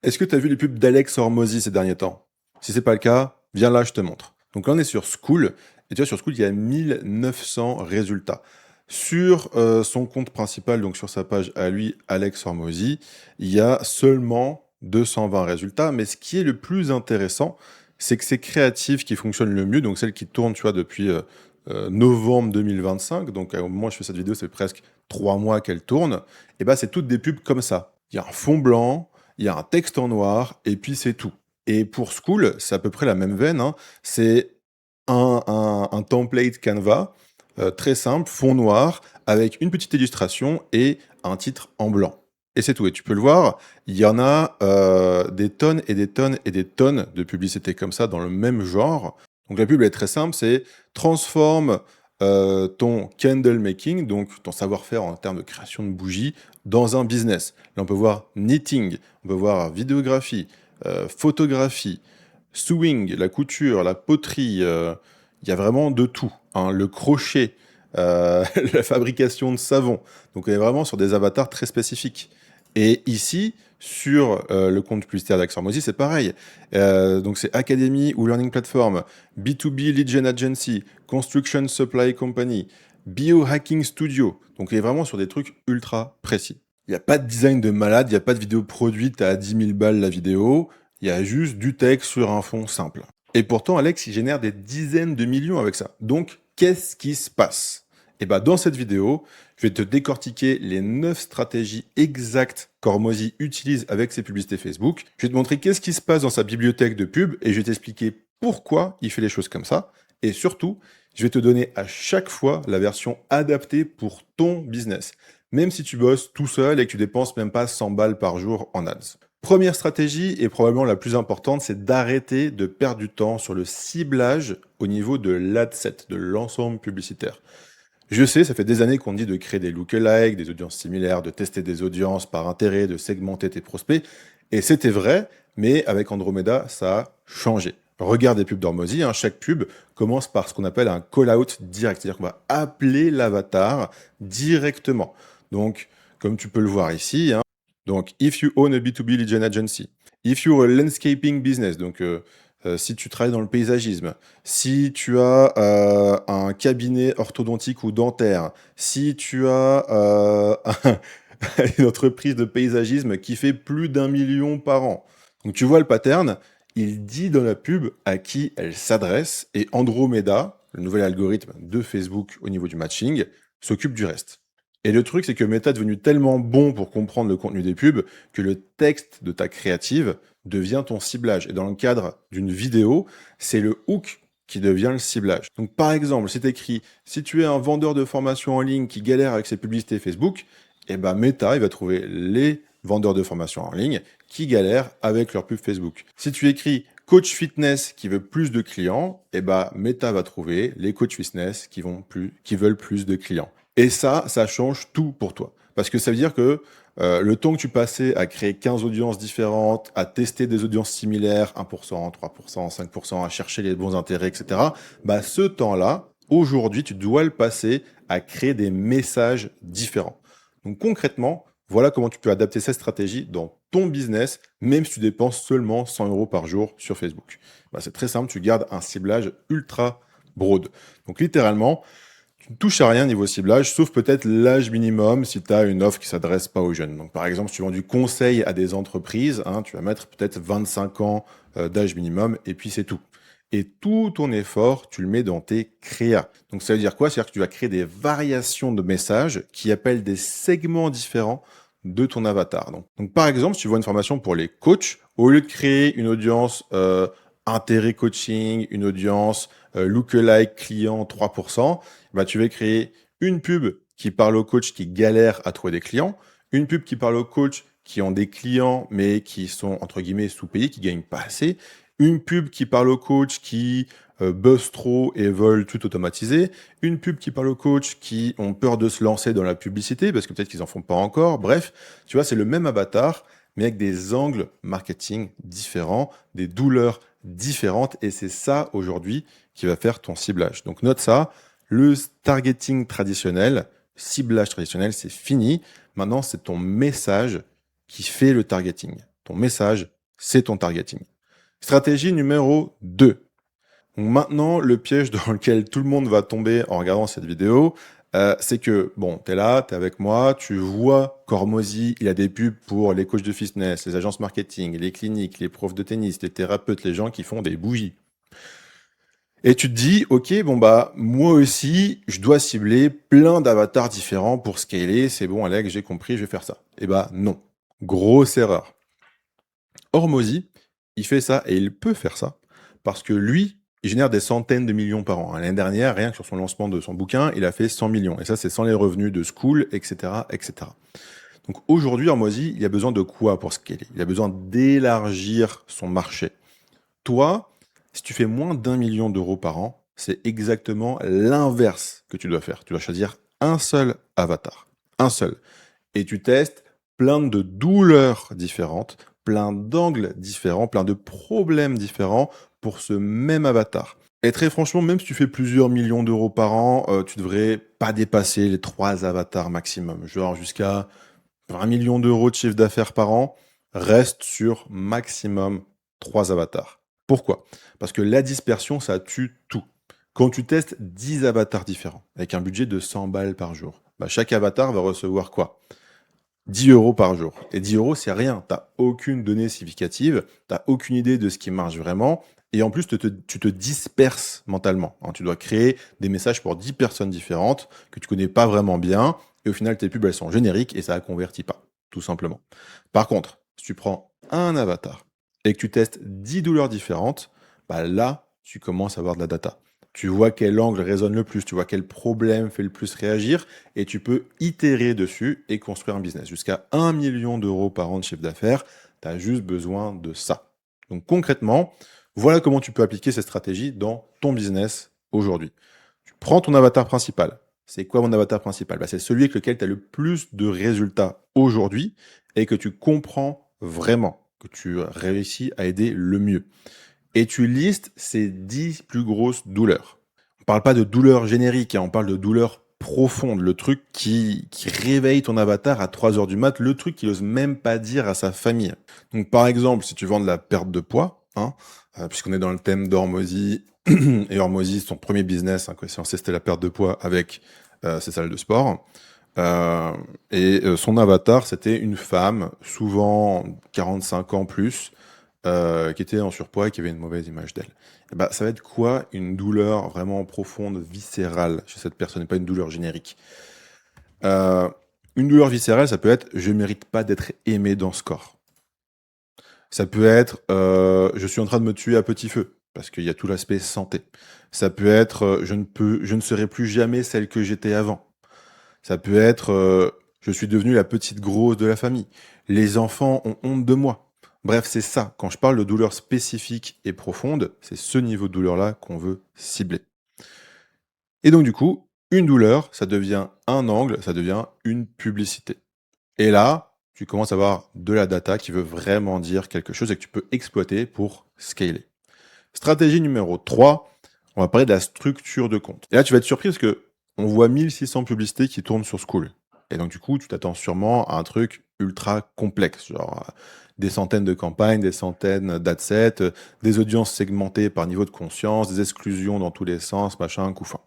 Est-ce que tu as vu les pubs d'Alex Hormozy ces derniers temps? Si c'est pas le cas, viens là, je te montre. Donc là, on est sur School, et tu vois, sur School, il y a 1900 résultats. Sur son compte principal, donc sur sa page à lui, Alex Hormozy, il y a seulement 220 résultats, mais ce qui est le plus intéressant, c'est que ces créatives qui fonctionnent le mieux, donc celles qui tournent, tu vois, depuis novembre 2025, donc au moment où je fais cette vidéo, c'est presque 3 mois qu'elle tourne, et ben c'est toutes des pubs comme ça. Il y a un fond blanc, il y a un texte en noir et puis c'est tout. Et pour School, c'est à peu près la même veine, hein. C'est un template Canva, très simple, fond noir, avec une petite illustration et un titre en blanc. Et c'est tout. Et tu peux le voir, il y en a des tonnes et des tonnes et des tonnes de publicités comme ça dans le même genre. Donc la pub elle est très simple, c'est transforme ton candle making, donc ton savoir-faire en termes de création de bougies, dans un business. Là, on peut voir knitting, on peut voir vidéographie, photographie, sewing, la couture, la poterie, il y a vraiment de tout, hein. Le crochet, la fabrication de savon. Donc on est vraiment sur des avatars très spécifiques. Et ici, sur le compte publicitaire d'Axormozy, c'est pareil. Donc c'est Academy ou Learning Platform, B2B Lead Gen Agency, Construction Supply Company, Biohacking Studio. Donc il est vraiment sur des trucs ultra précis. Il n'y a pas de design de malade, il n'y a pas de vidéo produite à 10 000 balles la vidéo, il y a juste du texte sur un fond simple. Et pourtant, Alex, il génère des dizaines de millions avec ça. Donc, qu'est-ce qui se passe? Et bah, dans cette vidéo, je vais te décortiquer les 9 stratégies exactes qu'Hormozy utilise avec ses publicités Facebook. Je vais te montrer qu'est-ce qui se passe dans sa bibliothèque de pub et je vais t'expliquer pourquoi il fait les choses comme ça. Et surtout, je vais te donner à chaque fois la version adaptée pour ton business, même si tu bosses tout seul et que tu dépenses même pas 100 balles par jour en ads. Première stratégie, et probablement la plus importante, c'est d'arrêter de perdre du temps sur le ciblage au niveau de l'adset, de l'ensemble publicitaire. Je sais, ça fait des années qu'on dit de créer des lookalikes, des audiences similaires, de tester des audiences par intérêt, de segmenter tes prospects. Et c'était vrai, mais avec Andromeda, ça a changé. Regarde les pubs d'Hormozy, hein, chaque pub commence par ce qu'on appelle un call-out direct, c'est-à-dire qu'on va appeler l'avatar directement. Donc, comme tu peux le voir ici, hein, donc, if you own a B2B lead gen agency, if you're a landscaping business, donc si tu travailles dans le paysagisme, si tu as un cabinet orthodontique ou dentaire, si tu as une entreprise de paysagisme qui fait plus d'1 million par an. Donc tu vois le pattern, il dit dans la pub à qui elle s'adresse et Andromeda, le nouvel algorithme de Facebook au niveau du matching, s'occupe du reste. Et le truc, c'est que Meta est devenu tellement bon pour comprendre le contenu des pubs que le texte de ta créative devient ton ciblage. Et dans le cadre d'une vidéo, c'est le hook qui devient le ciblage. Donc par exemple, c'est écrit, si tu es un vendeur de formation en ligne qui galère avec ses publicités Facebook, eh ben Meta, il va trouver les vendeurs de formation en ligne qui galèrent avec leur pub Facebook. Si tu écris coach fitness qui veut plus de clients, eh ben Meta va trouver les coach fitness qui veulent plus de clients. Et ça change tout pour toi. Parce que ça veut dire que le temps que tu passais à créer 15 audiences différentes, à tester des audiences similaires, 1%, 3%, 5%, à chercher les bons intérêts, etc., bah ce temps-là, aujourd'hui, tu dois le passer à créer des messages différents. Donc concrètement, voilà comment tu peux adapter cette stratégie dans ton business, même si tu dépenses seulement 100 euros par jour sur Facebook. Bah, c'est très simple, tu gardes un ciblage ultra broad. Donc littéralement, tu ne touches à rien niveau ciblage, sauf peut-être l'âge minimum si tu as une offre qui s'adresse pas aux jeunes. Donc par exemple, si tu vends du conseil à des entreprises, hein, tu vas mettre peut-être 25 ans d'âge minimum et puis c'est tout. Et tout ton effort, tu le mets dans tes créas. Donc ça veut dire quoi? C'est-à-dire que tu vas créer des variations de messages qui appellent des segments différents de ton avatar. Donc par exemple, si tu vois une formation pour les coachs, au lieu de créer une audience intérêt coaching, une audience lookalike client 3%, bah, tu vas créer une pub qui parle aux coachs qui galèrent à trouver des clients, une pub qui parle aux coachs qui ont des clients mais qui sont entre guillemets sous-payés, qui gagnent pas assez, une pub qui parle aux coachs qui buzzent trop et veulent tout automatiser, une pub qui parle aux coachs qui ont peur de se lancer dans la publicité parce que peut-être qu'ils en font pas encore. Bref, tu vois, c'est le même avatar mais avec des angles marketing différents, des douleurs différentes et c'est ça aujourd'hui qui va faire ton ciblage. Donc note ça, le targeting traditionnel, ciblage traditionnel, c'est fini. Maintenant, c'est ton message qui fait le targeting. ton message, c'est ton targeting. Stratégie numéro 2. Donc maintenant, le piège dans lequel tout le monde va tomber en regardant cette vidéo, c'est que, bon, tu es là, tu es avec moi, tu vois qu'Hormozy, il a des pubs pour les coachs de fitness, les agences marketing, les cliniques, les profs de tennis, les thérapeutes, les gens qui font des bougies. Et tu te dis, ok, bon bah moi aussi, je dois cibler plein d'avatars différents pour scaler. C'est bon, Alex, j'ai compris, je vais faire ça. Et bah non, grosse erreur. Hormozy, il fait ça et il peut faire ça parce que lui, il génère des centaines de millions par an. L'année dernière, rien que sur son lancement de son bouquin, il a fait 100 millions. Et ça, c'est sans les revenus de School, etc., etc. Donc aujourd'hui, Hormozy, il a besoin de quoi pour scaler? Il a besoin d'élargir son marché. Toi, si tu fais moins d'1 million d'euros par an, c'est exactement l'inverse que tu dois faire. Tu dois choisir un seul avatar, un seul. Et tu testes plein de douleurs différentes, plein d'angles différents, plein de problèmes différents pour ce même avatar. Et très franchement, même si tu fais plusieurs millions d'euros par an, tu devrais pas dépasser les 3 avatars maximum. Genre jusqu'à 20 millions d'euros de chiffre d'affaires par an, reste sur maximum 3 avatars. Pourquoi? Parce que la dispersion, ça tue tout. Quand tu testes 10 avatars différents, avec un budget de 100 balles par jour, bah chaque avatar va recevoir quoi? 10 euros par jour. Et 10 euros, c'est rien. Tu n'as aucune donnée significative, tu n'as aucune idée de ce qui marche vraiment. Et en plus, tu te disperses mentalement, hein. Tu dois créer des messages pour 10 personnes différentes que tu connais pas vraiment bien. Et au final, tes pubs, elles sont génériques et ça ne convertit pas, tout simplement. Par contre, si tu prends un avatar et que tu testes 10 douleurs différentes, bah là, tu commences à avoir de la data. Tu vois quel angle résonne le plus, tu vois quel problème fait le plus réagir, et tu peux itérer dessus et construire un business. Jusqu'à 1 million d'euros par an de chiffre d'affaires, tu as juste besoin de ça. Donc concrètement, voilà comment tu peux appliquer cette stratégie dans ton business aujourd'hui. Tu prends ton avatar principal. C'est quoi mon avatar principal? Bah, c'est celui avec lequel tu as le plus de résultats aujourd'hui et que tu comprends vraiment, que tu réussis à aider le mieux. Et tu listes ces 10 plus grosses douleurs. On parle pas de douleurs génériques, hein, on parle de douleurs profondes, le truc qui réveille ton avatar à 3 heures du mat, le truc qu'il ose même pas dire à sa famille. Donc par exemple, si tu vends de la perte de poids, hein, puisqu'on est dans le thème d'Hormozy, et Hormozy, son premier business, hein, c'était la perte de poids avec ses salles de sport. Euh, son avatar, c'était une femme, souvent 45 ans plus, qui était en surpoids et qui avait une mauvaise image d'elle. Et bah, ça va être quoi une douleur vraiment profonde, viscérale chez cette personne, et pas une douleur générique? Euh, une douleur viscérale, ça peut être je mérite pas d'être aimé dans ce corps. Ça peut être je suis en train de me tuer à petit feu, parce qu'il y a tout l'aspect santé. Ça peut être je ne serai plus jamais celle que j'étais avant. Ça peut être je suis devenue la petite grosse de la famille. Les enfants ont honte de moi. Bref, c'est ça. Quand je parle de douleur spécifique et profonde, c'est ce niveau de douleur-là qu'on veut cibler. Et donc, du coup, une douleur, ça devient un angle, ça devient une publicité. Et là, tu commences à avoir de la data qui veut vraiment dire quelque chose et que tu peux exploiter pour scaler. Stratégie numéro 3, on va parler de la structure de compte. Et là, tu vas être surpris parce que on voit 1600 publicités qui tournent sur School. Et donc, du coup, tu t'attends sûrement à un truc ultra complexe, genre des centaines de campagnes, des centaines d'adsets, des audiences segmentées par niveau de conscience, des exclusions dans tous les sens, machin, couffin.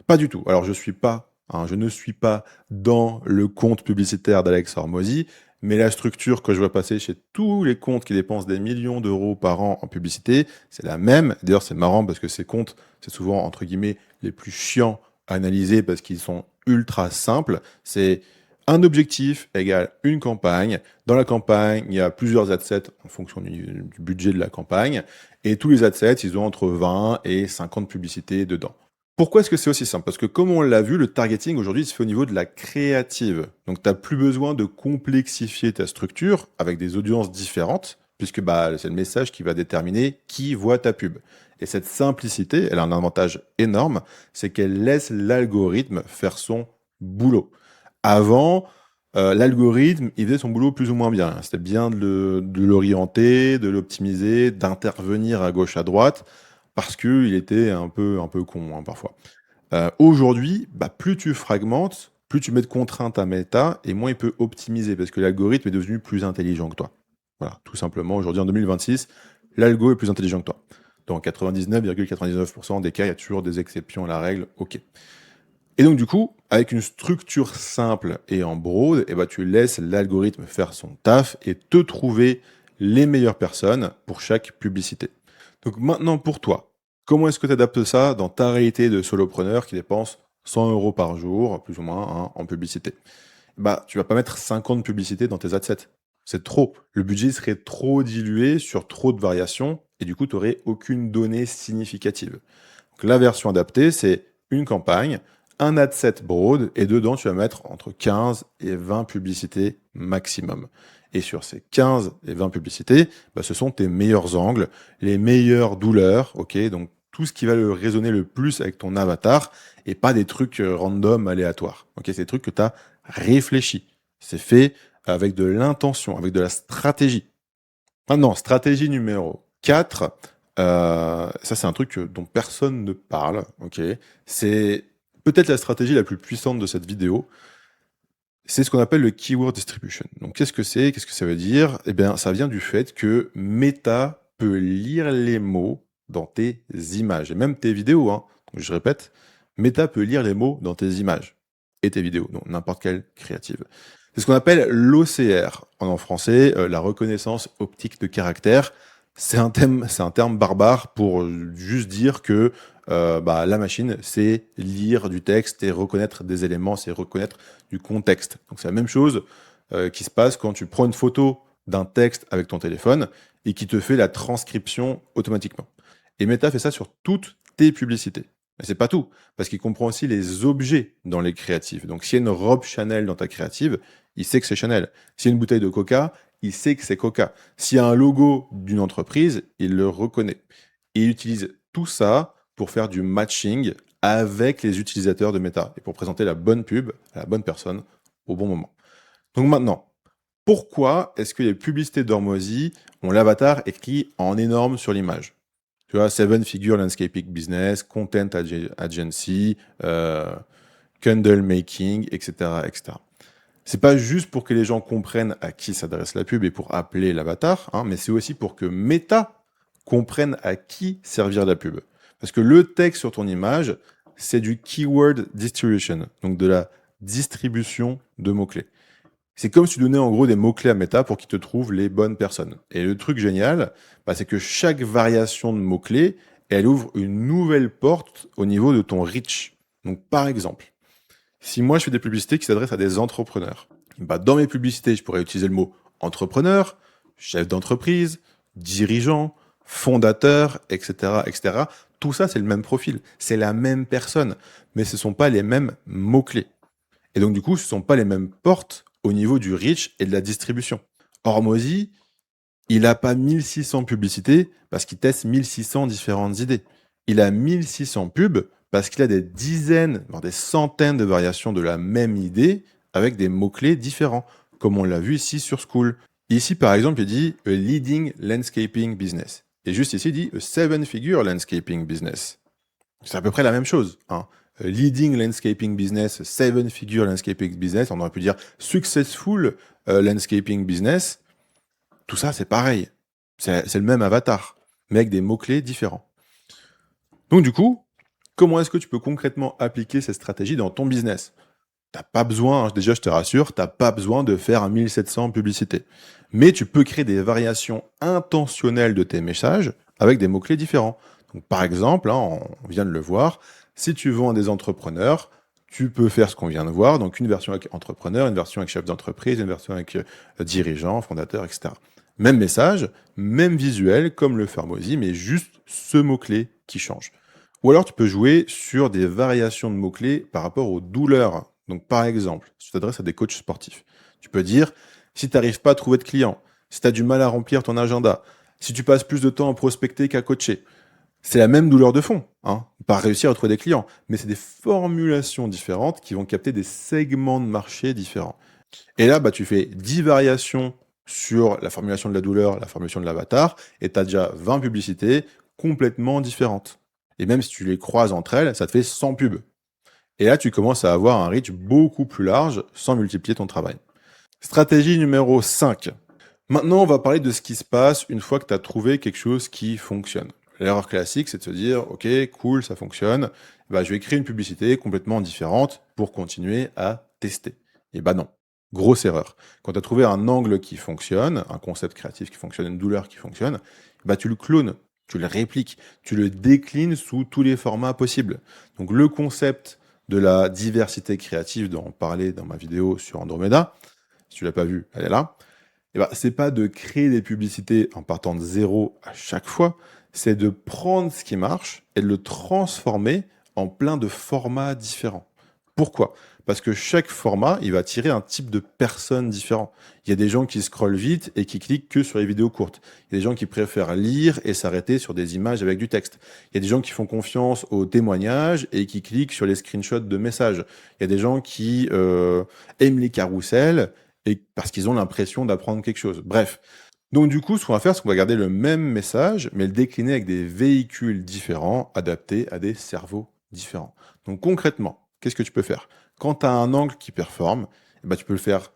Pas du tout. Alors, je ne suis pas dans le compte publicitaire d'Alex Hormozy, mais la structure que je vois passer chez tous les comptes qui dépensent des millions d'euros par an en publicité, c'est la même. D'ailleurs, c'est marrant parce que ces comptes, c'est souvent, entre guillemets, les plus chiants à analyser parce qu'ils sont ultra simples. C'est un objectif égale une campagne. Dans la campagne, il y a plusieurs adsets en fonction du budget de la campagne. Et tous les adsets, ils ont entre 20 et 50 publicités dedans. Pourquoi est-ce que c'est aussi simple? Parce que comme on l'a vu, le targeting aujourd'hui se fait au niveau de la créative. Donc tu n'as plus besoin de complexifier ta structure avec des audiences différentes, puisque bah, c'est le message qui va déterminer qui voit ta pub. Et cette simplicité, elle a un avantage énorme, c'est qu'elle laisse l'algorithme faire son boulot. Avant, l'algorithme, il faisait son boulot plus ou moins bien. C'était bien de l'orienter, de l'optimiser, d'intervenir à gauche, à droite, parce qu'il était un peu con, hein, parfois. Aujourd'hui, bah, plus tu fragmentes, plus tu mets de contraintes à Meta, et moins il peut optimiser, parce que l'algorithme est devenu plus intelligent que toi. Voilà, tout simplement, aujourd'hui en 2026, l'algo est plus intelligent que toi. Dans 99,99% des cas, il y a toujours des exceptions à la règle, ok. Et donc du coup, avec une structure simple et en broad, eh ben, tu laisses l'algorithme faire son taf et te trouver les meilleures personnes pour chaque publicité. Donc maintenant pour toi, comment est-ce que tu adaptes ça dans ta réalité de solopreneur qui dépense 100 euros par jour, plus ou moins, hein, en publicité? Bah, tu vas pas mettre 50 publicités dans tes adsets. C'est trop. Le budget serait trop dilué sur trop de variations et du coup, tu n'aurais aucune donnée significative. Donc, la version adaptée, c'est une campagne, un adset broad et dedans, tu vas mettre entre 15 et 20 publicités maximum. Et sur ces 15 et 20 publicités, bah, ce sont tes meilleurs angles, les meilleures douleurs, ok? Donc, tout ce qui va le résonner le plus avec ton avatar et pas des trucs random, aléatoires. Ok, c'est des trucs que tu as réfléchi. C'est fait avec de l'intention, avec de la stratégie. Maintenant, stratégie numéro 4, ça c'est un truc dont personne ne parle, ok? C'est peut-être la stratégie la plus puissante de cette vidéo. C'est ce qu'on appelle le keyword distribution. Donc qu'est-ce que c'est? Qu'est-ce que ça veut dire? Eh bien, ça vient du fait que Meta peut lire les mots dans tes images, et même tes vidéos, hein. Donc, je répète, Meta peut lire les mots dans tes images et tes vidéos, donc n'importe quelle créative. C'est ce qu'on appelle l'OCR, en français, la reconnaissance optique de caractère. C'est un terme barbare pour juste dire que bah, la machine, c'est lire du texte et reconnaître des éléments, c'est reconnaître du contexte. Donc c'est la même chose qui se passe quand tu prends une photo d'un texte avec ton téléphone et qui te fait la transcription automatiquement. Et Meta fait ça sur toutes tes publicités. Mais c'est pas tout, parce qu'il comprend aussi les objets dans les créatives. Donc s'il y a une robe Chanel dans ta créative, il sait que c'est Chanel. S'il y a une bouteille de Coca, il sait que c'est Coca. S'il y a un logo d'une entreprise, il le reconnaît. Et il utilise tout ça pour faire du matching avec les utilisateurs de Meta et pour présenter la bonne pub à la bonne personne au bon moment. Donc maintenant, pourquoi est-ce que les publicités d'Hormozy ont l'avatar écrit en énorme sur l'image? Tu vois, Seven Figure Landscaping Business, Content Agency, Candle Making, etc., etc. C'est pas juste pour que les gens comprennent à qui s'adresse la pub et pour appeler l'avatar, hein, mais c'est aussi pour que Meta comprenne à qui servir la pub. Parce que le texte sur ton image, c'est du keyword distribution, donc de la distribution de mots-clés. C'est comme si tu donnais en gros des mots-clés à Meta pour qu'il te trouve les bonnes personnes. Et le truc génial, bah, c'est que chaque variation de mots-clés, elle ouvre une nouvelle porte au niveau de ton reach. Donc par exemple, si moi je fais des publicités qui s'adressent à des entrepreneurs, bah, dans mes publicités, je pourrais utiliser le mot entrepreneur, chef d'entreprise, dirigeant, fondateur, etc., etc. Tout ça, c'est le même profil, c'est la même personne, mais ce ne sont pas les mêmes mots-clés. Et donc, du coup, ce ne sont pas les mêmes portes au niveau du reach et de la distribution. Hormozy, il n'a pas 1600 publicités parce qu'il teste 1600 différentes idées. Il a 1600 pubs parce qu'il a des dizaines, voire des centaines de variations de la même idée avec des mots-clés différents, comme on l'a vu ici sur School. Ici, par exemple, il dit « a leading landscaping business ». Et juste ici, il dit « a seven-figure landscaping business ». C'est à peu près la même chose, hein. Leading landscaping business, seven-figure landscaping business, on aurait pu dire successful landscaping business. Tout ça, c'est pareil. C'est le même avatar, mais avec des mots-clés différents. Donc du coup, comment est-ce que tu peux concrètement appliquer cette stratégie dans ton business? T'as pas besoin, déjà je te rassure, t'as pas besoin de faire 1700 publicités. Mais tu peux créer des variations intentionnelles de tes messages avec des mots-clés différents. Donc par exemple, hein, on vient de le voir, si tu vends à des entrepreneurs, tu peux faire ce qu'on vient de voir, donc une version avec entrepreneur, une version avec chef d'entreprise, une version avec dirigeant, fondateur, etc. Même message, même visuel, comme le fait Hormozy, mais juste ce mot-clé qui change. Ou alors tu peux jouer sur des variations de mots-clés par rapport aux douleurs. Donc par exemple, si tu t'adresses à des coachs sportifs, tu peux dire, si tu n'arrives pas à trouver de clients, si tu as du mal à remplir ton agenda, si tu passes plus de temps à prospecter qu'à coacher, c'est la même douleur de fond, hein, pas réussir à trouver des clients, mais c'est des formulations différentes qui vont capter des segments de marché différents. Et là, bah, tu fais 10 variations sur la formulation de la douleur, la formulation de l'avatar, et tu as déjà 20 publicités complètement différentes. Et même si tu les croises entre elles, ça te fait 100 pubs. Et là, tu commences à avoir un reach beaucoup plus large sans multiplier ton travail. Stratégie numéro 5. Maintenant, on va parler de ce qui se passe une fois que tu as trouvé quelque chose qui fonctionne. L'erreur classique, c'est de se dire, OK, cool, ça fonctionne. Bah, je vais créer une publicité complètement différente pour continuer à tester. Et bah non, grosse erreur. Quand tu as trouvé un angle qui fonctionne, un concept créatif qui fonctionne, une douleur qui fonctionne, bah tu le clones, tu le répliques, tu le déclines sous tous les formats possibles. Donc le concept de la diversité créative dont on parlait dans ma vidéo sur Andromeda, si tu l'as pas vu, elle est là. Eh ben, c'est pas de créer des publicités en partant de zéro à chaque fois, c'est de prendre ce qui marche et de le transformer en plein de formats différents. Pourquoi? Parce que chaque format, il va attirer un type de personne différent. Il y a des gens qui scrollent vite et qui cliquent que sur les vidéos courtes. Il y a des gens qui préfèrent lire et s'arrêter sur des images avec du texte. Il y a des gens qui font confiance aux témoignages et qui cliquent sur les screenshots de messages. Il y a des gens qui aiment les carousels et parce qu'ils ont l'impression d'apprendre quelque chose. Bref. Donc du coup, ce qu'on va faire, c'est qu'on va garder le même message, mais le décliner avec des véhicules différents, adaptés à des cerveaux différents. Donc concrètement, qu'est-ce que tu peux faire? Quand tu as un angle qui performe, eh ben, tu peux le faire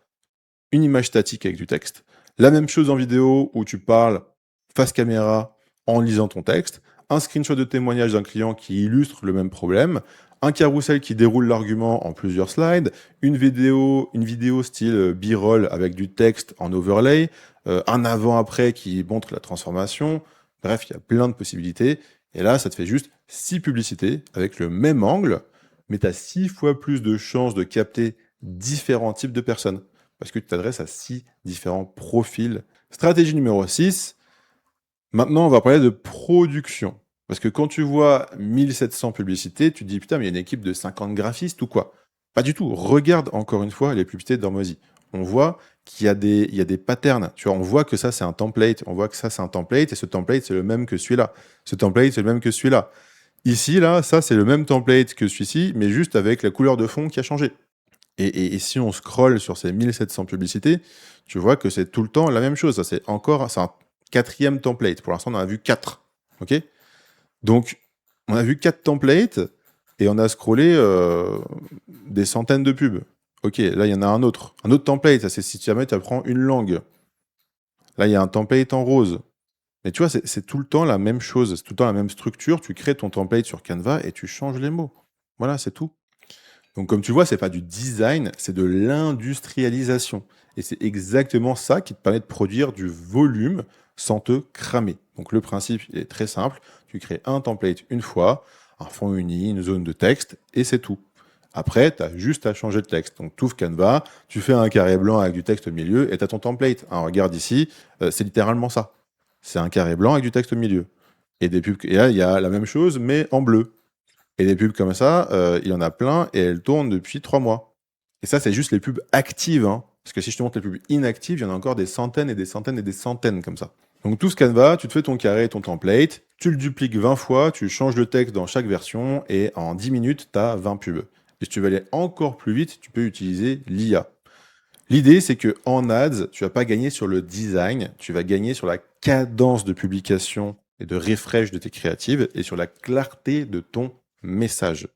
une image statique avec du texte. La même chose en vidéo où tu parles face caméra en lisant ton texte, un screenshot de témoignage d'un client qui illustre le même problème, un carrousel qui déroule l'argument en plusieurs slides, une vidéo style B-roll avec du texte en overlay, un avant-après qui montre la transformation. Bref, il y a plein de possibilités. Et là, ça te fait juste 6 publicités avec le même angle, mais tu as 6 fois plus de chances de capter différents types de personnes parce que tu t'adresses à 6 différents profils. Stratégie numéro 6, maintenant on va parler de production. Parce que quand tu vois 1700 publicités, tu te dis putain, mais il y a une équipe de 50 graphistes ou quoi? Pas du tout. Regarde encore une fois les publicités d'Hormozy. On voit qu'il y a des patterns. Tu vois, on voit que ça c'est un template. On voit que ça c'est un template et ce template c'est le même que celui-là. Ce template c'est le même que celui-là. Ici, là, ça c'est le même template que celui-ci, mais juste avec la couleur de fond qui a changé. Et si on scrolle sur ces 1700 publicités, tu vois que c'est tout le temps la même chose. Ça, c'est un quatrième template. Pour l'instant, on en a vu 4. OK? Donc, on a vu 4 templates et on a scrollé des centaines de pubs. OK, là, il y en a un autre. Un autre template, ça c'est si jamais tu apprends une langue. Là, il y a un template en rose. Mais tu vois, c'est tout le temps la même chose. C'est tout le temps la même structure. Tu crées ton template sur Canva et tu changes les mots. Voilà, c'est tout. Donc comme tu vois, c'est pas du design, c'est de l'industrialisation. Et c'est exactement ça qui te permet de produire du volume sans te cramer. Donc le principe est très simple. Tu crées un template une fois, un fond uni, une zone de texte, et c'est tout. Après, tu as juste à changer de texte. Donc tu ouvres Canva, tu fais un carré blanc avec du texte au milieu, et tu as ton template. Alors, regarde ici, c'est littéralement ça. C'est un carré blanc avec du texte au milieu. Et là, il y a la même chose, mais en bleu. Et des pubs comme ça, il y en a plein et elles tournent depuis 3 mois. Et ça, c'est juste les pubs actives, hein. Parce que si je te montre les pubs inactives, il y en a encore des centaines et des centaines et des centaines comme ça. Donc tout ce Canva, tu te fais ton carré, ton template, tu le dupliques 20 fois, tu changes le texte dans chaque version et en 10 minutes, tu as 20 pubs. Et si tu veux aller encore plus vite, tu peux utiliser l'IA. L'idée, c'est que en ads, tu vas pas gagner sur le design, tu vas gagner sur la cadence de publication et de refresh de tes créatives et sur la clarté de ton message.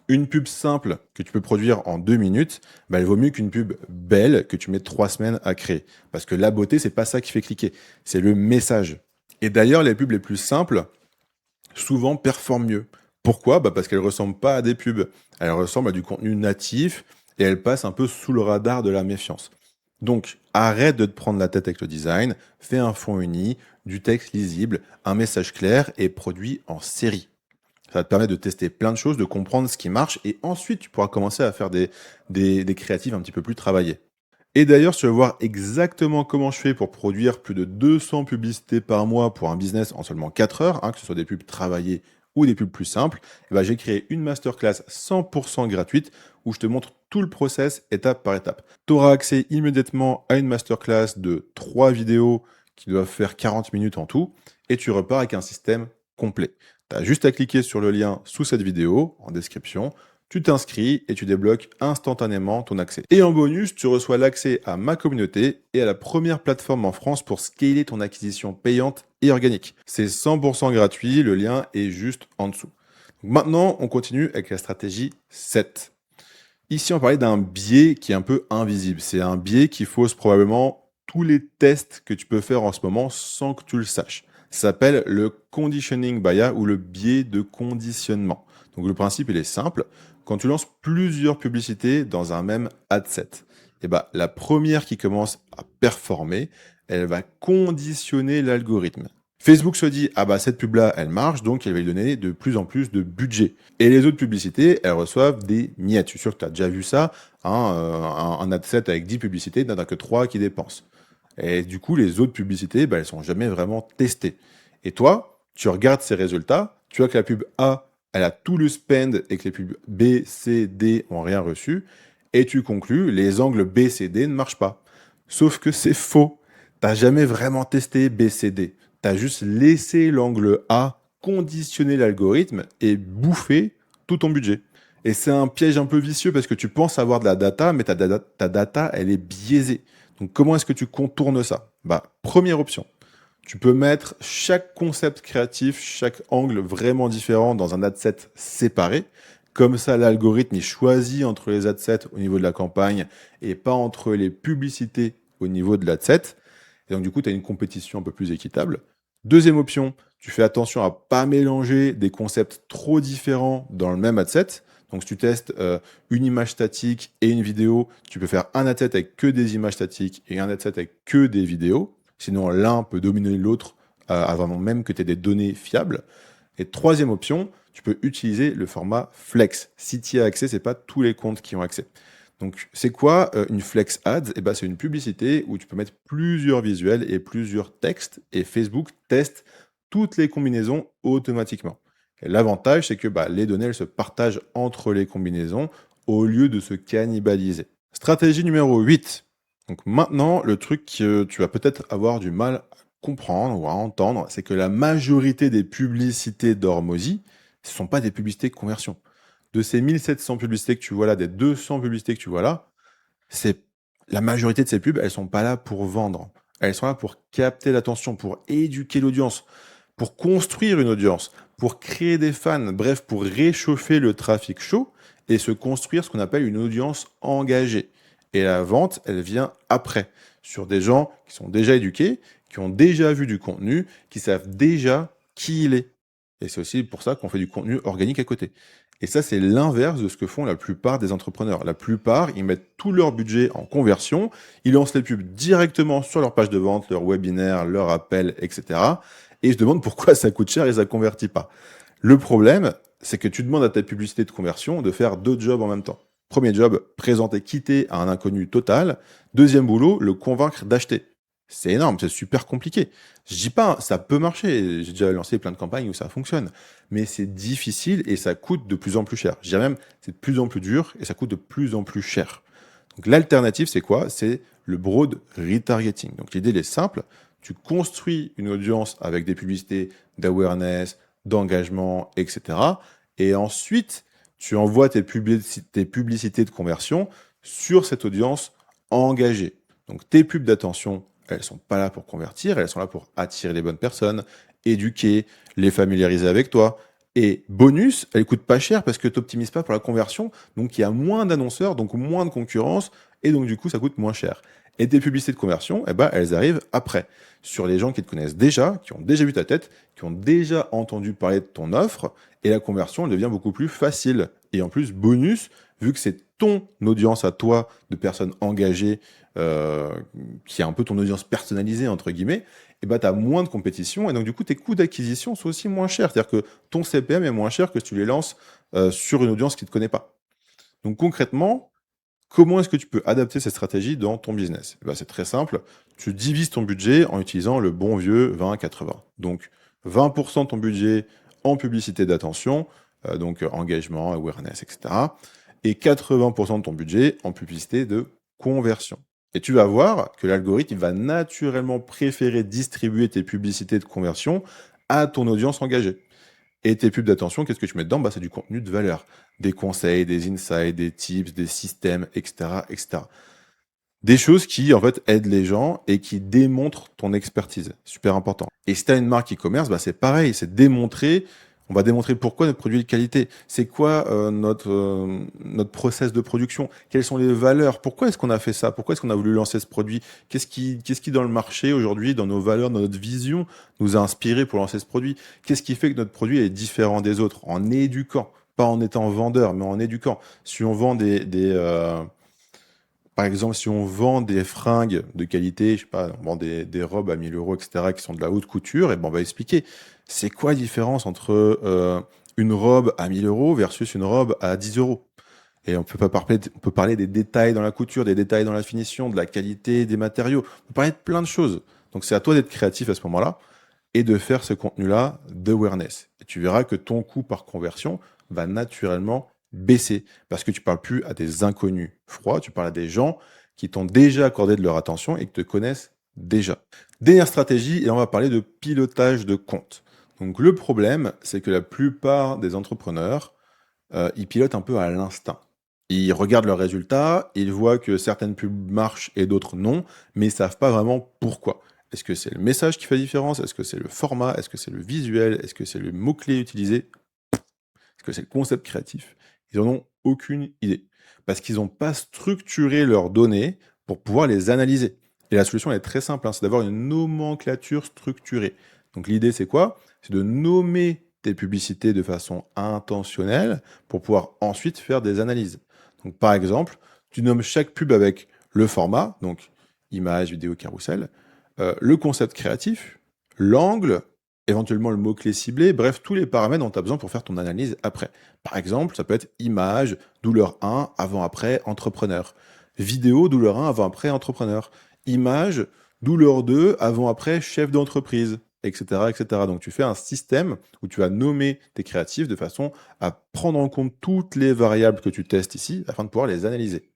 Une pub simple que tu peux produire en 2 minutes, bah, elle vaut mieux qu'une pub belle que tu mets 3 semaines à créer. Parce que la beauté, c'est pas ça qui fait cliquer, c'est le message. Et d'ailleurs, les pubs les plus simples, souvent performent mieux. Pourquoi? Bah parce qu'elles ressemblent pas à des pubs. Elles ressemblent à du contenu natif et elles passent un peu sous le radar de la méfiance. Donc, arrête de te prendre la tête avec le design, fais un fond uni, du texte lisible, un message clair et produit en série. Ça va te permettre de tester plein de choses, de comprendre ce qui marche et ensuite tu pourras commencer à faire des créatives un petit peu plus travaillées. Et d'ailleurs, tu vas voir exactement comment je fais pour produire plus de 200 publicités par mois pour un business en seulement 4 heures, hein, que ce soit des pubs travaillées ou des pubs plus simples. Et ben, j'ai créé une masterclass 100% gratuite où je te montre tout le process étape par étape. Tu auras accès immédiatement à une masterclass de 3 vidéos qui doivent faire 40 minutes en tout et tu repars avec un système complet. Tu as juste à cliquer sur le lien sous cette vidéo en description. Tu t'inscris et tu débloques instantanément ton accès. Et en bonus, tu reçois l'accès à ma communauté et à la première plateforme en France pour scaler ton acquisition payante et organique. C'est 100% gratuit, le lien est juste en dessous. Maintenant, on continue avec la stratégie 7. Ici, on parlait d'un biais qui est un peu invisible. C'est un biais qui fausse probablement tous les tests que tu peux faire en ce moment sans que tu le saches. Ça s'appelle le conditioning bias ou le biais de conditionnement. Donc le principe, il est simple. Quand tu lances plusieurs publicités dans un même ad set, eh ben, la première qui commence à performer, elle va conditionner l'algorithme. Facebook se dit, ah bah cette pub-là, elle marche, donc elle va lui donner de plus en plus de budget. Et les autres publicités, elles reçoivent des miettes. Je suis sûr que tu as déjà vu ça, hein, un ad set avec 10 publicités, il n'y en a que 3 qui dépensent. Et du coup, les autres publicités, bah, elles sont jamais vraiment testées. Et toi, tu regardes ces résultats, tu vois que la pub A, elle a tout le spend et que les pubs B, C, D ont rien reçu, et tu conclus, les angles B, C, D ne marchent pas. Sauf que c'est faux. T'as jamais vraiment testé B, C, D. T'as juste laissé l'angle A conditionner l'algorithme et bouffer tout ton budget. Et c'est un piège un peu vicieux parce que tu penses avoir de la data, mais ta data, elle est biaisée. Donc comment est-ce que tu contournes ça? Bah, première option, tu peux mettre chaque concept créatif, chaque angle vraiment différent dans un adset séparé. Comme ça, l'algorithme il choisit entre les adsets au niveau de la campagne et pas entre les publicités au niveau de l'adset. Et donc, du coup, tu as une compétition un peu plus équitable. Deuxième option, tu fais attention à pas mélanger des concepts trop différents dans le même adset. Donc, si tu testes une image statique et une vidéo, tu peux faire un adset avec que des images statiques et un adset avec que des vidéos. Sinon, l'un peut dominer l'autre avant même que tu aies des données fiables. Et troisième option, tu peux utiliser le format Flex. Si tu y as accès, ce n'est pas tous les comptes qui ont accès. Donc, c'est quoi une Flex Ads? Ben, c'est une publicité où tu peux mettre plusieurs visuels et plusieurs textes et Facebook teste toutes les combinaisons automatiquement. Et l'avantage, c'est que les données elles se partagent entre les combinaisons au lieu de se cannibaliser. Stratégie numéro 8. Donc maintenant, le truc que tu vas peut-être avoir du mal à comprendre ou à entendre, c'est que la majorité des publicités d'Hormozy, ce ne sont pas des publicités de conversion. De ces 1700 publicités que tu vois là, des 200 publicités que tu vois là, c'est la majorité de ces pubs, elles sont pas là pour vendre. Elles sont là pour capter l'attention, pour éduquer l'audience, pour construire une audience, pour créer des fans, bref, pour réchauffer le trafic chaud et se construire ce qu'on appelle une audience engagée. Et la vente, elle vient après, sur des gens qui sont déjà éduqués, qui ont déjà vu du contenu, qui savent déjà qui il est. Et c'est aussi pour ça qu'on fait du contenu organique à côté. Et ça, c'est l'inverse de ce que font la plupart des entrepreneurs. La plupart, ils mettent tout leur budget en conversion, ils lancent les pubs directement sur leur page de vente, leur webinaire, leur appel, etc. Et ils se demandent pourquoi ça coûte cher et ça ne convertit pas. Le problème, c'est que tu demandes à ta publicité de conversion de faire deux jobs en même temps. Premier job, présenter quitter à un inconnu total. Deuxième boulot, le convaincre d'acheter. C'est énorme, c'est super compliqué. Je dis pas, ça peut marcher. J'ai déjà lancé plein de campagnes où ça fonctionne. Mais c'est difficile et ça coûte de plus en plus cher. Je dirais même, c'est de plus en plus dur et ça coûte de plus en plus cher. Donc l'alternative, c'est quoi? C'est le broad retargeting. Donc l'idée, elle est simple. Tu construis une audience avec des publicités d'awareness, d'engagement, etc. Et ensuite, tu envoies tes publicités de conversion sur cette audience engagée. Donc tes pubs d'attention, elles sont pas là pour convertir, elles sont là pour attirer les bonnes personnes, éduquer, les familiariser avec toi. Et bonus, elles coûtent pas cher parce que tu n'optimises pas pour la conversion, donc il y a moins d'annonceurs, donc moins de concurrence, et donc du coup ça coûte moins cher. Et tes publicités de conversion, elles arrivent après, sur les gens qui te connaissent déjà, qui ont déjà vu ta tête, qui ont déjà entendu parler de ton offre, et la conversion, elle devient beaucoup plus facile. Et en plus, bonus, vu que c'est ton audience à toi de personnes engagées, qui est un peu ton audience personnalisée, entre guillemets, tu as moins de compétition, et donc du coup, tes coûts d'acquisition sont aussi moins chers. C'est-à-dire que ton CPM est moins cher que si tu les lances sur une audience qui ne te connaît pas. Donc concrètement, comment est-ce que tu peux adapter cette stratégie dans ton business? C'est très simple. Tu divises ton budget en utilisant le bon vieux 20-80. Donc 20% de ton budget en publicité d'attention, donc engagement, awareness, etc. Et 80% de ton budget en publicité de conversion. Et tu vas voir que l'algorithme il va naturellement préférer distribuer tes publicités de conversion à ton audience engagée. Et tes pubs d'attention, qu'est-ce que tu mets dedans? C'est du contenu de valeur. Des conseils, des insights, des tips, des systèmes, etc., etc. Des choses qui, en fait, aident les gens et qui démontrent ton expertise. Super important. Et si tu as une marque e-commerce, c'est pareil. C'est démontrer, On va démontrer pourquoi notre produit est de qualité. C'est quoi notre process de production? Quelles sont les valeurs? Pourquoi est-ce qu'on a fait ça? Pourquoi est-ce qu'on a voulu lancer ce produit? Qu'est-ce qui dans le marché aujourd'hui, dans nos valeurs, dans notre vision, nous a inspiré pour lancer ce produit? Qu'est-ce qui fait que notre produit est différent des autres? En éduquant, pas en étant vendeur, mais en éduquant. Si on vend par exemple, si on vend des fringues de qualité, je sais pas, on vend des robes à 1000 euros, etc., qui sont de la haute couture, et ben on va expliquer c'est quoi la différence entre une robe à 1000 euros versus une robe à 10 euros. Et on peut parler des détails dans la couture, des détails dans la finition, de la qualité des matériaux. On peut parler de plein de choses. Donc c'est à toi d'être créatif à ce moment-là et de faire ce contenu-là d'awareness. Et tu verras que ton coût par conversion va naturellement baisser parce que tu parles plus à des inconnus froids, tu parles à des gens qui t'ont déjà accordé de leur attention et qui te connaissent déjà. Dernière stratégie, et on va parler de pilotage de compte. Donc le problème, c'est que la plupart des entrepreneurs, ils pilotent un peu à l'instinct. Ils regardent leurs résultats, ils voient que certaines pubs marchent et d'autres non, mais ils savent pas vraiment pourquoi. Est-ce que c'est le message qui fait la différence? Est-ce que c'est le format? Est-ce que c'est le visuel? Est-ce que c'est le mot-clé utilisé? Est-ce que c'est le concept créatif? Ils en ont aucune idée. Parce qu'ils n'ont pas structuré leurs données pour pouvoir les analyser. Et la solution elle est très simple, hein, c'est d'avoir une nomenclature structurée. Donc l'idée c'est quoi? C'est de nommer tes publicités de façon intentionnelle pour pouvoir ensuite faire des analyses. Donc par exemple, tu nommes chaque pub avec le format, donc image, vidéo, carrousel, le concept créatif, l'angle, éventuellement le mot-clé ciblé, bref, tous les paramètres dont tu as besoin pour faire ton analyse après. Par exemple, ça peut être image, douleur 1, avant-après, entrepreneur. Vidéo, douleur 1, avant-après, entrepreneur. Image, douleur 2, avant-après, chef d'entreprise, etc., etc. Donc tu fais un système où tu vas nommer tes créatifs de façon à prendre en compte toutes les variables que tu testes ici afin de pouvoir les analyser.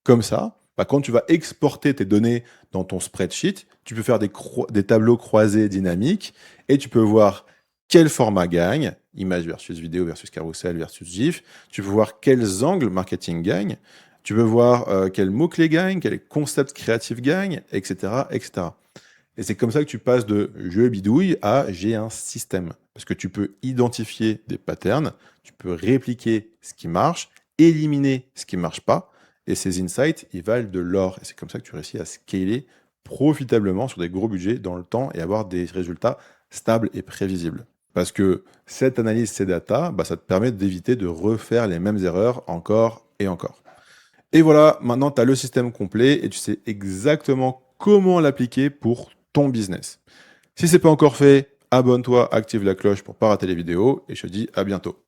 Comme ça, bah, quand tu vas exporter tes données dans ton spreadsheet, tu peux faire des tableaux croisés dynamiques et tu peux voir quel format gagne, image versus vidéo versus carousel versus GIF. Tu peux voir quels angles marketing gagnent. Tu peux voir quels mots-clés gagnent, quels concepts créatifs gagnent, etc., etc. Et c'est comme ça que tu passes de je bidouille à j'ai un système. Parce que tu peux identifier des patterns, tu peux répliquer ce qui marche, éliminer ce qui ne marche pas, et ces insights, ils valent de l'or. Et c'est comme ça que tu réussis à scaler profitablement sur des gros budgets dans le temps et avoir des résultats stables et prévisibles. Parce que cette analyse, ces data, bah, ça te permet d'éviter de refaire les mêmes erreurs encore et encore. Et voilà, maintenant tu as le système complet et tu sais exactement comment l'appliquer pour ton business. Si ce n'est pas encore fait, abonne-toi, active la cloche pour ne pas rater les vidéos et je te dis à bientôt.